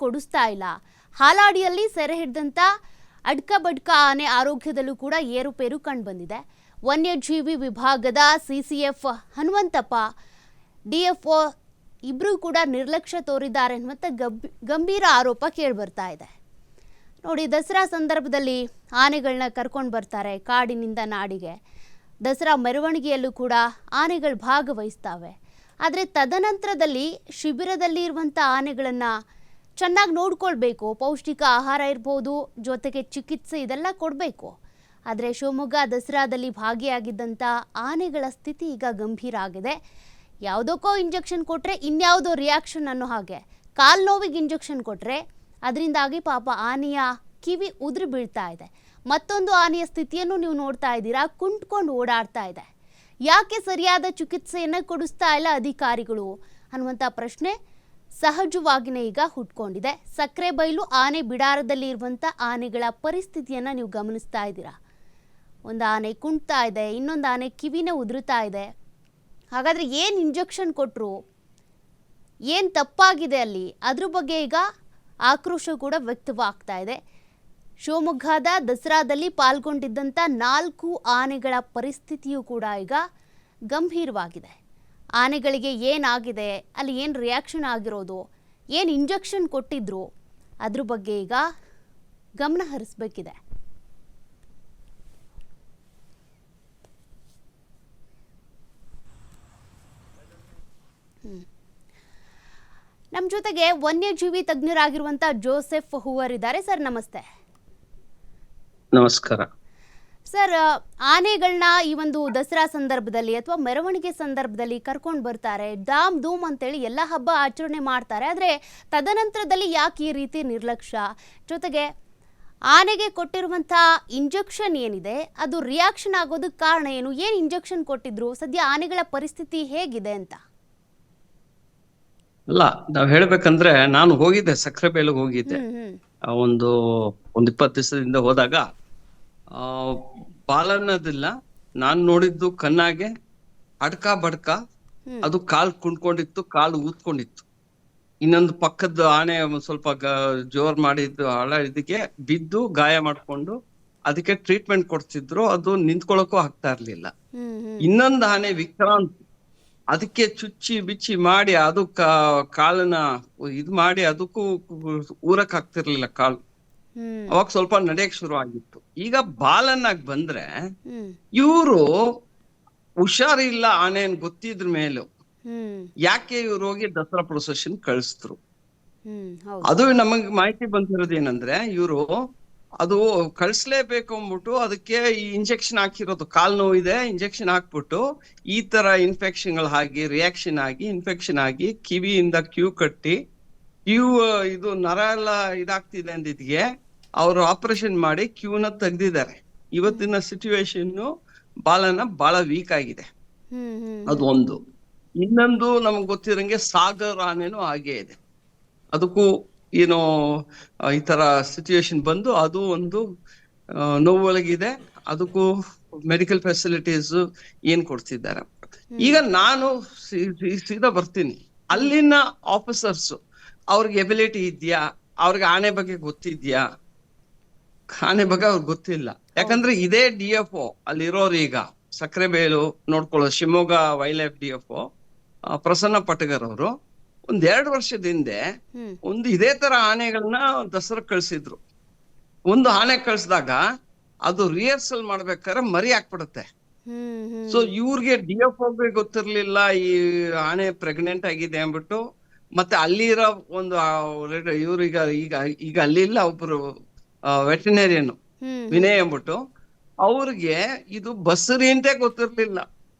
ಕೊಡಿಸ್ತಾ ಇಲ್ಲ. ಹಾಲಾಡಿಯಲ್ಲಿ ಸೆರೆ ಹಿಡಿದಂಥ ಅಡ್ಕ ಬಡ್ಕ ಆನೆ ಆರೋಗ್ಯದಲ್ಲೂ ಕೂಡ ಏರುಪೇರು ಕಂಡುಬಂದಿದೆ. ವನ್ಯಜೀವಿ ವಿಭಾಗದ ಸಿಸಿಎಫ್ ಹನುಮಂತಪ್ಪ, ಡಿಎಫ್ಒ ಇಬ್ಬರೂ ಕೂಡ ನಿರ್ಲಕ್ಷ್ಯ ತೋರಿದ್ದಾರೆ ಅನ್ನುವಂಥ ಗಂಭೀರ ಆರೋಪ ಕೇಳಿಬರ್ತಾ ಇದೆ. ನೋಡಿ, ದಸರಾ ಸಂದರ್ಭದಲ್ಲಿ ಆನೆಗಳನ್ನ ಕರ್ಕೊಂಡು ಬರ್ತಾರೆ ಕಾಡಿನಿಂದ ನಾಡಿಗೆ. ದಸರಾ ಮೆರವಣಿಗೆಯಲ್ಲೂ ಕೂಡ ಆನೆಗಳು ಭಾಗವಹಿಸ್ತವೆ. ಆದರೆ ತದನಂತರದಲ್ಲಿ ಶಿಬಿರದಲ್ಲಿ ಇರುವಂಥ ಆನೆಗಳನ್ನು ಚೆನ್ನಾಗಿ ನೋಡ್ಕೊಳ್ಬೇಕು, ಪೌಷ್ಟಿಕ ಆಹಾರ ಇರ್ಬೋದು, ಜೊತೆಗೆ ಚಿಕಿತ್ಸೆ ಇದೆಲ್ಲ ಕೊಡಬೇಕು. ಆದರೆ ಶಿವಮೊಗ್ಗ ದಸರಾದಲ್ಲಿ ಭಾಗಿಯಾಗಿದ್ದಂಥ ಆನೆಗಳ ಸ್ಥಿತಿ ಈಗ ಗಂಭೀರ ಆಗಿದೆ. ಯಾವುದಕ್ಕೋ ಇಂಜೆಕ್ಷನ್ ಕೊಟ್ಟರೆ ಇನ್ಯಾವುದೋ ರಿಯಾಕ್ಷನ್ ಅನ್ನೋ ಹಾಗೆ ಕಾಲು ನೋವಿಗೆ ಇಂಜೆಕ್ಷನ್ ಕೊಟ್ಟರೆ ಅದರಿಂದಾಗಿ ಪಾಪ ಆನೆಯ ಕಿವಿ ಉದುರು ಬೀಳ್ತಾ ಇದೆ. ಮತ್ತೊಂದು ಆನೆಯ ಸ್ಥಿತಿಯನ್ನು ನೀವು ನೋಡ್ತಾ ಇದ್ದೀರಾ, ಕುಂಟ್ಕೊಂಡು ಓಡಾಡ್ತಾ ಇದೆ. ಯಾಕೆ ಸರಿಯಾದ ಚಿಕಿತ್ಸೆಯನ್ನು ಕೊಡಿಸ್ತಾ ಇಲ್ಲ ಅಧಿಕಾರಿಗಳು ಅನ್ನುವಂಥ ಪ್ರಶ್ನೆ ಸಹಜವಾಗಿಯೇ ಈಗ ಹುಟ್ಕೊಂಡಿದೆ. ಸಕ್ರೆಬೈಲು ಆನೆ ಬಿಡಾರದಲ್ಲಿ ಇರುವಂಥ ಆನೆಗಳ ಪರಿಸ್ಥಿತಿಯನ್ನು ನೀವು ಗಮನಿಸ್ತಾ ಇದ್ದೀರಾ. ಒಂದು ಆನೆ ಕುಂಟ್ತಾ ಇದೆ, ಇನ್ನೊಂದು ಆನೆ ಕಿವಿನೇ ಉದುರುತ್ತಾ ಇದೆ. ಹಾಗಾದರೆ ಏನು ಇಂಜೆಕ್ಷನ್ ಕೊಟ್ಟರು, ಏನು ತಪ್ಪಾಗಿದೆ ಅಲ್ಲಿ, ಅದ್ರ ಬಗ್ಗೆ ಈಗ ಆಕ್ರೋಶ ಕೂಡ ವ್ಯಕ್ತವಾಗ್ತಾ ಇದೆ. ಶಿವಮೊಗ್ಗದ ದಸರಾದಲ್ಲಿ ಪಾಲ್ಗೊಂಡಿದ್ದಂಥ 4 ಆನೆಗಳ ಪರಿಸ್ಥಿತಿಯೂ ಕೂಡ ಈಗ ಗಂಭೀರವಾಗಿದೆ. ಆನೆಗಳಿಗೆ ಏನಾಗಿದೆ, ಅಲ್ಲಿ ಏನು ರಿಯಾಕ್ಷನ್ ಆಗಿರೋದು, ಏನು ಇಂಜೆಕ್ಷನ್ ಕೊಟ್ಟಿದ್ರು, ಅದ್ರ ಬಗ್ಗೆ ಈಗ ಗಮನ ಹರಿಸಬೇಕಿದೆ. ನಮ್ಮ ಜೊತೆಗೆ ವನ್ಯಜೀವಿ ತಜ್ಞರಾಗಿರುವಂಥ ಜೋಸೆಫ್ ಹೂವರ್ ಇದ್ದಾರೆ. ಸರ್ ನಮಸ್ತೆ. ನಮಸ್ಕಾರ ಸರ್. ಆನೆಗಳನ್ನ ಈ ಒಂದು ದಸರಾ ಸಂದರ್ಭದಲ್ಲಿ ಅಥವಾ ಮೆರವಣಿಗೆ ಸಂದರ್ಭದಲ್ಲಿ ಕರ್ಕೊಂಡು ಬರ್ತಾರೆ, ಧಾಮ್ ಧೂಮ್ ಅಂತೇಳಿ ಎಲ್ಲ ಹಬ್ಬ ಆಚರಣೆ ಮಾಡ್ತಾರೆ. ಆದರೆ ತದನಂತರದಲ್ಲಿ ಯಾಕೆ ಈ ರೀತಿ ನಿರ್ಲಕ್ಷ್ಯ? ಜೊತೆಗೆ ಆನೆಗೆ ಕೊಟ್ಟಿರುವಂಥ ಇಂಜೆಕ್ಷನ್ ಏನಿದೆ ಅದು ರಿಯಾಕ್ಷನ್ ಆಗೋದಕ್ಕೆ ಕಾರಣ ಏನು? ಏನು ಇಂಜೆಕ್ಷನ್ ಕೊಟ್ಟಿದ್ರು? ಸದ್ಯ ಆನೆಗಳ ಪರಿಸ್ಥಿತಿ ಹೇಗಿದೆ ಅಂತ? ಅಲ್ಲ, ನಾವ್ ಹೇಳ್ಬೇಕಂದ್ರೆ ನಾನು ಹೋಗಿದ್ದೆ, ಸಕ್ರೆಬೈಲಿಗೆ ಹೋಗಿದ್ದೆ. ಒಂದು 20 ದಿವಸದಿಂದ ಹೋದಾಗ ಬಾಲನ್ನೋದಿಲ್ಲ, ನಾನ್ ನೋಡಿದ್ದು ಕಣ್ಣಾಗೆ ಅಡ್ಕ ಬಡ್ಕ, ಅದು ಕಾಲ್ ಕುಂಡ್ಕೊಂಡಿತ್ತು, ಕಾಲು ಊದ್ಕೊಂಡಿತ್ತು. ಇನ್ನೊಂದು ಪಕ್ಕದ ಆನೆ ಸ್ವಲ್ಪ ಜೋರ್ ಮಾಡಿದ್ದು ಇದಕ್ಕೆ ಬಿದ್ದು ಗಾಯ ಮಾಡ್ಕೊಂಡು ಅದಕ್ಕೆ ಟ್ರೀಟ್ಮೆಂಟ್ ಕೊಡ್ತಿದ್ರು. ಅದು ನಿಂತ್ಕೊಳಕ್ಕೂ ಆಗ್ತಾ ಇರ್ಲಿಲ್ಲ. ಇನ್ನೊಂದು ಆನೆ ವಿಕ್ರಾಂತ್, ಅದಕ್ಕೆ ಚುಚ್ಚಿ ಬಿಚ್ಚಿ ಮಾಡಿ ಅದು ಕಾಲನ್ನ ಇದ್ ಮಾಡಿ ಅದಕ್ಕೂ ಊರಕ್ ಆಗ್ತಿರ್ಲಿಲ್ಲ ಕಾಲು. ಅವಾಗ ಸ್ವಲ್ಪ ನಡೆಯಕ್ ಶುರು ಆಗಿತ್ತು. ಈಗ ಬಾಲನ್ನಾಗ್ ಬಂದ್ರೆ ಇವ್ರು ಹುಷಾರಿಲ್ಲ ಆನೆ ಗೊತ್ತಿದ್ರ ಮೇಲೂ ಯಾಕೆ ಇವ್ರು ಹೋಗಿ ದಸರಾ ಪ್ರೊಸೆಷನ್ ಕಳಿಸಿದ್ರು. ಅದು ನಮಗ್ ಮಾಹಿತಿ ಬಂದಿರೋದು ಏನಂದ್ರೆ, ಇವ್ರು ಅದು ಕಳಿಸ್ಲೇಬೇಕು ಅಂದ್ಬಿಟ್ಟು ಅದಕ್ಕೆ ಈ ಇಂಜೆಕ್ಷನ್ ಹಾಕಿರೋದು. ಕಾಲ್ ನೋವಿದೆ, ಇಂಜೆಕ್ಷನ್ ಹಾಕ್ಬಿಟ್ಟು ಈ ತರ ಇನ್ಫೆಕ್ಷನ್ಗಳು ಆಗಿ ರಿಯಾಕ್ಷನ್ ಆಗಿ ಇನ್ಫೆಕ್ಷನ್ ಆಗಿ ಕಿವಿಯಿಂದ ಕ್ಯೂ ಕಟ್ಟಿ ಇದು ನರ ಎಲ್ಲ ಇದಾಗ್ತಿದೆ ಅಂದಿದ್ಗೆ ಅವ್ರು ಆಪರೇಷನ್ ಮಾಡಿ ಕ್ಯೂನ ತೆಗ್ದಿದ್ದಾರೆ. ಇವತ್ತಿನ ಸಿಚುವೇಶನ್ ಬಾಲನ ಬಹಳ ವೀಕ್ ಆಗಿದೆ, ಅದು ಒಂದು. ಇನ್ನೊಂದು ನಮ್ಗೆ ಗೊತ್ತಿರಂಗೆ ಸಾಗರ್ ಆನೆನೂ ಹಾಗೆ ಇದೆ. ಅದಕ್ಕೂ ಏನೋ ಈ ತರ ಸಿಚುವೇಶನ್ ಬಂದು ಅದು ಒಂದು ನೋವೊಳಗಿದೆ. ಅದಕ್ಕೂ ಮೆಡಿಕಲ್ ಫೆಸಿಲಿಟೀಸ್ ಏನ್ ಕೊಡ್ತಿದ್ದಾರೆ. ಈಗ ನಾನು ಸೀದಾ ಬರ್ತೀನಿ, ಅಲ್ಲಿನ ಆಫೀಸರ್ಸ್ ಅವ್ರಿಗೆ ಎಬಿಲಿಟಿ ಇದೆಯಾ, ಅವ್ರಿಗೆ ಆನೆ ಬಗ್ಗೆ ಗೊತ್ತಿದ್ಯಾ? ಆನೆ ಬಗ್ಗೆ ಅವ್ರಿಗೆ ಗೊತ್ತಿಲ್ಲ. ಯಾಕಂದ್ರೆ ಇದೇ ಡಿಎಫ್ಒ ಅಲ್ಲಿರೋರು ಈಗ ಸಕ್ರೆಬೈಲು ನೋಡ್ಕೊಳ್ಳೋ Shivamogga wildlife DFO Prasanna Patagar ಅವರು 1-2 ವರ್ಷದ ಹಿಂದೆ ಒಂದು ಇದೇ ತರ ಆನೆಗಳನ್ನ ದಸರಾ ಕಳ್ಸಿದ್ರು. ಒಂದು ಆನೆ ಕಳ್ಸಿದಾಗ ಅದು ರಿಹರ್ಸಲ್ ಮಾಡ್ಬೇಕಾದ್ರೆ ಮರಿ ಹಾಕ್ಬಿಡುತ್ತೆ. ಸೊ ಇವ್ರಿಗೆ ಡಿಎಫ್ಒಗೆ ಗೊತ್ತಿರ್ಲಿಲ್ಲ ಈ ಆನೆ ಪ್ರೆಗ್ನೆಂಟ್ ಆಗಿದೆ ಅಂದ್ಬಿಟ್ಟು. ಮತ್ತೆ ಅಲ್ಲಿರೋ ಒಂದು ಇವ್ರೀಗ ಈಗ ಅಲ್ಲಿ ಇಲ್ಲ ಒಬ್ರು ವೆಟರ್ನೇರಿಯನ್ ವಿನಯ್ ಅಂದ್ಬಿಟ್ಟು, ಅವ್ರಿಗೆ ಇದು ಬಸರಿ ಅಂತ ಗೊತ್ತಿರ್ಲಿಲ್ಲ.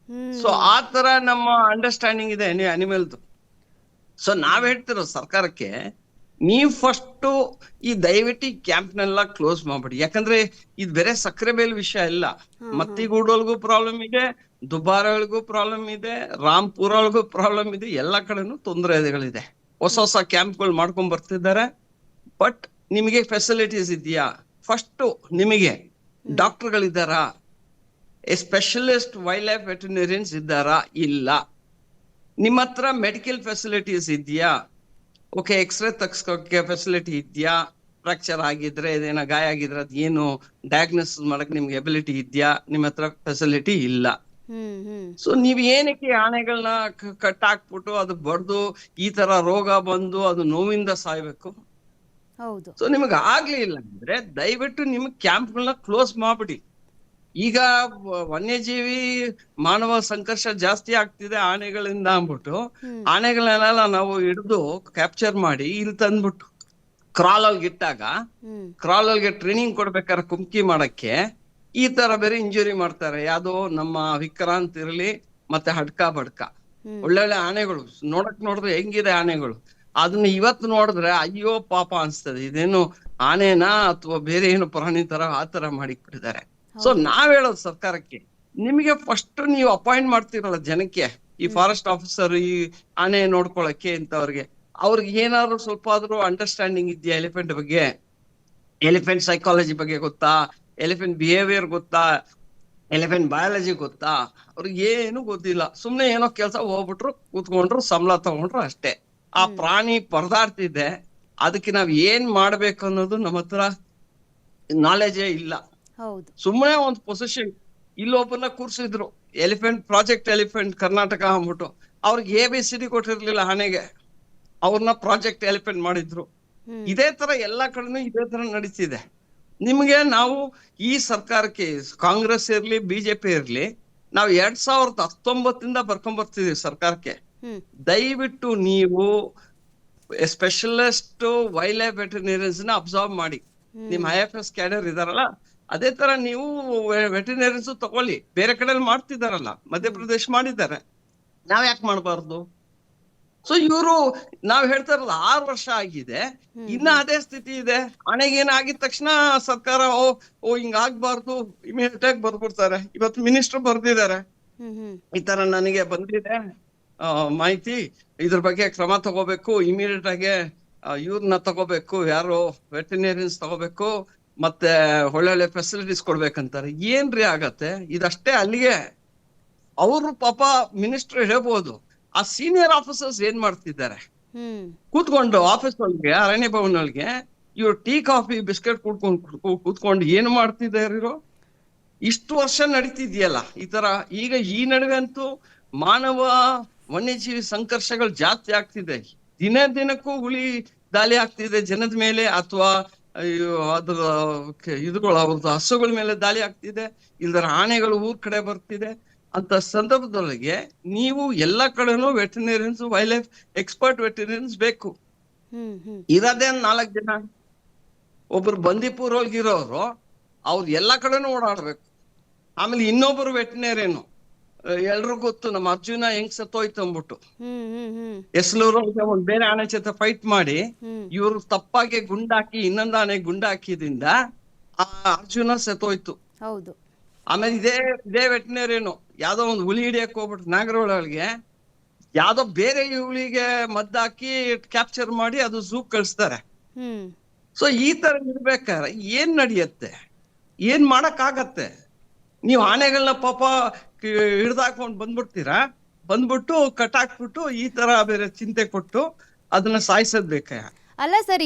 ಸೊ ಆ ತರ ನಮ್ಮ ಅಂಡರ್ಸ್ಟ್ಯಾಂಡಿಂಗ್ ಇದೆ ಅನಿಮಲ್ದು. ಸೊ ನಾವ್ ಹೇಳ್ತಿರೋ ಸರ್ಕಾರಕ್ಕೆ, ನೀವ್ ಫಸ್ಟ್ ಈ ದಯವಿಟ್ಟು ಈ ಕ್ಯಾಂಪ್ನೆಲ್ಲ ಕ್ಲೋಸ್ ಮಾಡ್ಬಿಡಿ. ಯಾಕಂದ್ರೆ ಇದು ಬೇರೆ ಸಕ್ರೆಬೈಲ್ ವಿಷಯ ಇಲ್ಲ, ಮತ್ತಿಗೂಡೊಳಗೂ ಪ್ರಾಬ್ಲಮ್ ಇದೆ, ದುಬಾರಗಳಿಗೂ ಪ್ರಾಬ್ಲಮ್ ಇದೆ, ರಾಮ್ಪುರ ಒಳಗೂ ಪ್ರಾಬ್ಲಮ್ ಇದೆ, ಎಲ್ಲಾ ಕಡೆನೂ ತೊಂದರೆಗಳಿದೆ. ಹೊಸ ಕ್ಯಾಂಪ್ಗಳು ಮಾಡ್ಕೊಂಡ್ ಬರ್ತಿದ್ದಾರೆ. ಬಟ್ ನಿಮಗೆ ಫೆಸಿಲಿಟೀಸ್ ಇದೆಯಾ? ಫಸ್ಟ್ ನಿಮಗೆ ಡಾಕ್ಟರ್ಗಳಿದ್ದಾರಾ? ಸ್ಪೆಷಲಿಸ್ಟ್ ವೈಲ್ಡ್ ಲೈಫ್ ವೆಟರ್ನೇರಿಯನ್ಸ್ ಇದ್ದಾರಾ? ಇಲ್ಲ. ನಿಮ್ಮ ಹತ್ರ ಮೆಡಿಕಲ್ ಫೆಸಿಲಿಟೀಸ್ ಇದೆಯಾ? ಓಕೆ ಎಕ್ಸ್ರೇ ತಗ್ಸ್ಕೋಕೆ ಫೆಸಿಲಿಟಿ ಇದೆಯಾ, ಫ್ರಾಕ್ಚರ್ ಆಗಿದ್ರೆ ಇದೇನೋ ಗಾಯ ಆಗಿದ್ರೆ ಅದ್ ಏನು ಡಯಾಗ್ನೋಸಿಸ್ ಮಾಡಕ್ ನಿಮ್ಗೆ ಎಬಿಲಿಟಿ ಇದೆಯಾ, ನಿಮ್ ಹತ್ರ ಫೆಸಿಲಿಟಿ ಇಲ್ಲ. ಸೊ ನೀವ್ ಏನಕ್ಕೆ ಆನೆಗಳನ್ನ ಕಟ್ ಹಾಕ್ಬಿಟ್ಟು ಅದು ಬಡ್ದು ಈ ತರ ರೋಗ ಬಂದು ಅದು ನೋವಿಂದ ಸಾಯ್ಬೇಕು? ಹೌದು. ಸೊ ನಿಮಗ್ ಆಗ್ಲಿಲ್ಲ ಅಂದ್ರೆ ದಯವಿಟ್ಟು ನಿಮ್ ಕ್ಯಾಂಪ್ಗಳನ್ನ ಕ್ಲೋಸ್ ಮಾಡ್ಬಿಡಿ. ಈಗ ವನ್ಯಜೀವಿ ಮಾನವ ಸಂಘರ್ಷ ಜಾಸ್ತಿ ಆಗ್ತಿದೆ ಆನೆಗಳಿಂದ ಅಂದ್ಬಿಟ್ಟು ಆನೆಗಳನ್ನೆಲ್ಲ ನಾವು ಹಿಡಿದು ಕ್ಯಾಪ್ಚರ್ ಮಾಡಿ ಇಲ್ಲಿ ತಂದ್ಬಿಟ್ಟು ಕ್ರಾಲಲ್ಗೆ ಇಟ್ಟಾಗ ಕ್ರಾಲಲ್ಗೆ ಟ್ರೈನಿಂಗ್ ಕೊಡ್ಬೇಕಾದ್ರೆ ಕುಮ್ಕಿ ಮಾಡಕ್ಕೆ ಈ ತರ ಬೇರೆ ಇಂಜುರಿ ಮಾಡ್ತಾರೆ. ಯಾವ್ದೋ ನಮ್ಮ ವಿಕ್ರಾಂತ್ ಇರ್ಲಿ ಮತ್ತೆ ಹಡ್ಕ ಬಡ್ಕ ಒಳ್ಳೊಳ್ಳೆ ಆನೆಗಳು ನೋಡಿದ್ರೆ ಹೆಂಗಿದೆ ಆನೆಗಳು, ಅದನ್ನ ಇವತ್ತು ನೋಡಿದ್ರೆ ಅಯ್ಯೋ ಪಾಪ ಅನ್ಸ್ತದೆ, ಇದೇನು ಆನೆನಾ ಅಥವಾ ಬೇರೆ ಏನು ಪ್ರಾಣಿ ತರ ಆತರ ಮಾಡಿಬಿಟ್ಟಿದ್ದಾರೆ. ಸೊ ನಾವ್ ಹೇಳೋದು ಸರ್ಕಾರಕ್ಕೆ, ನಿಮಗೆ ಫಸ್ಟ್ ನೀವು ಅಪಾಯಿಂಟ್ ಮಾಡ್ತಿರಲ್ಲ ಜನಕ್ಕೆ, ಈ ಫಾರೆಸ್ಟ್ ಆಫೀಸರ್ ಈ ಆನೆ ನೋಡ್ಕೊಳಕ್ಕೆ ಇಂಥವ್ರಿಗೆ, ಅವ್ರಿಗೆ ಏನಾದ್ರು ಸ್ವಲ್ಪ ಆದ್ರೂ ಅಂಡರ್ಸ್ಟ್ಯಾಂಡಿಂಗ್ ಇದೆಯಾ ಎಲಿಫೆಂಟ್ ಬಗ್ಗೆ, ಎಲಿಫೆಂಟ್ ಸೈಕಾಲಜಿ ಬಗ್ಗೆ ಗೊತ್ತಾ, ಎಲಿಫೆಂಟ್ ಬಿಹೇವಿಯರ್ ಗೊತ್ತಾ, ಎಲಿಫೆಂಟ್ ಬಯಾಲಜಿ ಗೊತ್ತಾ? ಅವ್ರಿಗೆ ಏನು ಗೊತ್ತಿಲ್ಲ. ಸುಮ್ನೆ ಏನೋ ಕೆಲ್ಸ ಹೋಗ್ಬಿಟ್ರು, ಕೂತ್ಕೊಂಡ್ರು, ಸಂಬಳ ತಗೊಂಡ್ರು ಅಷ್ಟೇ. ಆ ಪ್ರಾಣಿ ಪರದಾಡ್ತಿದೆ, ಅದಕ್ಕೆ ನಾವ್ ಏನ್ ಮಾಡ್ಬೇಕು ಅನ್ನೋದು ನಮ್ಮ ಹತ್ರ ನಾಲೆಜೇ ಇಲ್ಲ. ಸುಮ್ಮನೆ ಒಂದು ಪೊಸಿಷನ್ ಇಲ್ಲೊಬ್ಬನ ಕೂರ್ಸಿದ್ರು, ಪ್ರಾಜೆಕ್ಟ್ ಎಲಿಫೆಂಟ್ ಕರ್ನಾಟಕ ಅಂದ್ಬಿಟ್ಟು, ಅವ್ರಿಗೆ ABCD ಕೊಟ್ಟಿರ್ಲಿಲ್ಲ ಆನೆಗೆ, ಅವ್ರನ್ನ ಪ್ರಾಜೆಕ್ಟ್ ಎಲಿಫೆಂಟ್ ಮಾಡಿದ್ರು. ಇದೇ ತರ ಎಲ್ಲಾ ಕಡೆನೂ ಇದೇ ತರ ನಡೀತಿದೆ. ನಿಮ್ಗೆ ನಾವು ಈ ಸರ್ಕಾರಕ್ಕೆ, ಕಾಂಗ್ರೆಸ್ ಇರ್ಲಿ ಬಿಜೆಪಿ ಇರ್ಲಿ, ನಾವು 2019 ಬರ್ಕೊಂಡ್ಬರ್ತಿದೀವಿ ಸರ್ಕಾರಕ್ಕೆ, ದಯವಿಟ್ಟು ನೀವು ಸ್ಪೆಷಲಿಸ್ಟ್ ವೈಲ್ಡ್ ಲೈಫ್ ವೆಟರ್ನರಿಯನ್ಸ್ ನ ಅಬ್ಸರ್ವ್ ಮಾಡಿ. ನಿಮ್ IFS ಕ್ಯಾಡರ್ ಇದಾರಲ್ಲ, ಅದೇ ತರ ನೀವು ವೆಟರ್ನರಿಯನ್ಸ್ ತಗೊಳ್ಳಿ. ಬೇರೆ ಕಡೆ ಮಾಡ್ತಿದಾರಲ್ಲ, ಮಧ್ಯಪ್ರದೇಶ ಮಾಡಿದ್ದಾರೆ, ನಾವ್ ಯಾಕೆ ಮಾಡಬಾರ್ದು? ಸೊ ಇವರು ನಾವ್ ಹೇಳ್ತಾರಲ್ಲ 6 ವರ್ಷ ಆಗಿದೆ, ಇನ್ನ ಅದೇ ಸ್ಥಿತಿ ಇದೆ. ಆನೆಗೇನ ಆಗಿದ ತಕ್ಷಣ ಸರ್ಕಾರ ಹಿಂಗ ಆಗ್ಬಾರ್ದು ಇಮಿಡಿಯೇಟ್ ಆಗಿ ಬರ್ಬಿಡ್ತಾರೆ. ಇವತ್ತು ಮಿನಿಸ್ಟರ್ ಬರ್ದಿದ್ದಾರೆ, ಈ ತರ ನನಗೆ ಬಂದಿದೆ ಮಾಹಿತಿ, ಇದ್ರ ಬಗ್ಗೆ ಕ್ರಮ ತಗೋಬೇಕು, ಇಮಿಡಿಯೇಟ್ ಆಗಿ ಇವ್ರನ್ನ ತಗೋಬೇಕು, ಯಾರು ವೆಟರ್ನರಿಯನ್ಸ್ ತಗೋಬೇಕು, ಮತ್ತೆ ಒಳ್ಳೊಳ್ಳೆ ಫೆಸಿಲಿಟೀಸ್ ಕೊಡ್ಬೇಕಂತಾರೆ. ಏನ್ರಿ ಆಗತ್ತೆ? ಇದಷ್ಟೇ ಅಲ್ಲಿಗೆ. ಅವರು ಪಾಪ ಮಿನಿಸ್ಟರ್ ಹೇಳ್ಬೋದು, ಆ ಸೀನಿಯರ್ ಆಫೀಸರ್ಸ್ ಏನ್ ಮಾಡ್ತಿದ್ದಾರೆ? ಕೂತ್ಕೊಂಡು ಆಫೀಸ್ ಒಳಗೆ, ಅರಣ್ಯ ಭವನ ಒಳಗೆ ಇವ್ರು ಟೀ ಕಾಫಿ ಬಿಸ್ಕೆಟ್ ಕೂತ್ಕೊಂಡು ಏನು ಮಾಡ್ತಿದಾರೋ? ಇಷ್ಟು ವರ್ಷ ನಡೀತಿದ್ಯಲ್ಲ ಈ ತರ. ಈಗ ಈ ನಡುವೆ ಅಂತೂ ಮಾನವ ವನ್ಯಜೀವಿ ಸಂಘರ್ಷಗಳು ಜಾಸ್ತಿ ಆಗ್ತಿದೆ. ದಿನಕ್ಕೂ ಹುಲಿ ದಾಳಿ ಆಗ್ತಿದೆ ಜನದ ಮೇಲೆ, ಅಥವಾ ಅದ್ರ ಅವ್ರದ್ದು ಹಸುಗಳ ಮೇಲೆ ದಾಳಿ ಆಗ್ತಿದೆ, ಇಲ್ದರ ಆನೆಗಳು ಊರ್ ಕಡೆ ಬರ್ತಿದೆ. ಅಂತ ಸಂದರ್ಭದೊಳಗೆ ನೀವು ಎಲ್ಲಾ ಕಡೆನೂ ವೆಟರ್ನರಿಯನ್ಸ್, ವೈಲ್ಡ್ ಲೈಫ್ ಎಕ್ಸ್ಪರ್ಟ್ ವೆಟರ್ನರಿಯನ್ಸ್ ಬೇಕು. ಇರೋದೇ 4 ಜನ. ಒಬ್ರು ಬಂದೀಪುರ್ ಒಳಗಿರೋರು, ಅವ್ರು ಎಲ್ಲಾ ಕಡೆನೂ ಓಡಾಡ್ಬೇಕು. ಆಮೇಲೆ ಇನ್ನೊಬ್ರು ವೆಟರ್ನರಿಯನ್, ಎಲ್ರು ಗೊತ್ತು, ನಮ್ಮ ಅರ್ಜುನ ಹೆಂಗ್ ಸತ್ತೋಯ್ತು ಅಂದ್ಬಿಟ್ಟು, ಎಸ್ಲೂರು ಒಂದ್ ಬೇರೆ ಆನೆ ಜೊತೆ ಫೈಟ್ ಮಾಡಿ ಇವ್ರು ತಪ್ಪಾಗಿ ಗುಂಡಾಕಿ ಇನ್ನೊಂದು ಆನೆ ಗುಂಡಾಕಿದಿಂದ ಆ ಅರ್ಜುನ ಸತ್ತೋಯ್ತು. ಆಮೇಲೆ ಇದೇ ವೆಟರ್ನರಿಯನ್ ಯಾವ್ದೋ ಒಂದು ಹುಲಿ ಹಿಡಿಯಕ್ ಹೋಗ್ಬಿಟ್ಟು ನಾಗರಹೊಳೆ ಯಾವ್ದೋ ಬೇರೆ ಹುಲಿಗೆ ಮದ್ದಾಕಿ ಕ್ಯಾಪ್ಚರ್ ಮಾಡಿ ಅದು ಝೂ ಕಳಿಸ್ತಾರೆ. ಸೊ ಈ ತರ ಇರ್ಬೇಕಾದ್ರೆ ಏನ್ ನಡೆಯತ್ತೆ? ಏನ್ ಮಾಡಕ್ ಆಗತ್ತೆ? ನೀವು ಆನೆಗಳನ್ನ ಪಾಪ ಹಿಡ್ದಾಕೊಂಡ್ ಬಂದ್ಬಿಡ್ತೀರಾ, ಬಂದ್ಬಿಟ್ಟು ಕಟ್ಟಾಕ್ಬಿಟ್ಟು ಈ ತರ ಬೇರೆ ಚಿಂತೆ ಕೊಟ್ಟು ಅದನ್ನ ಸಾಯಿಸೋದ್ ಬೇಕಾ? ಅಲ್ಲ ಸರ್,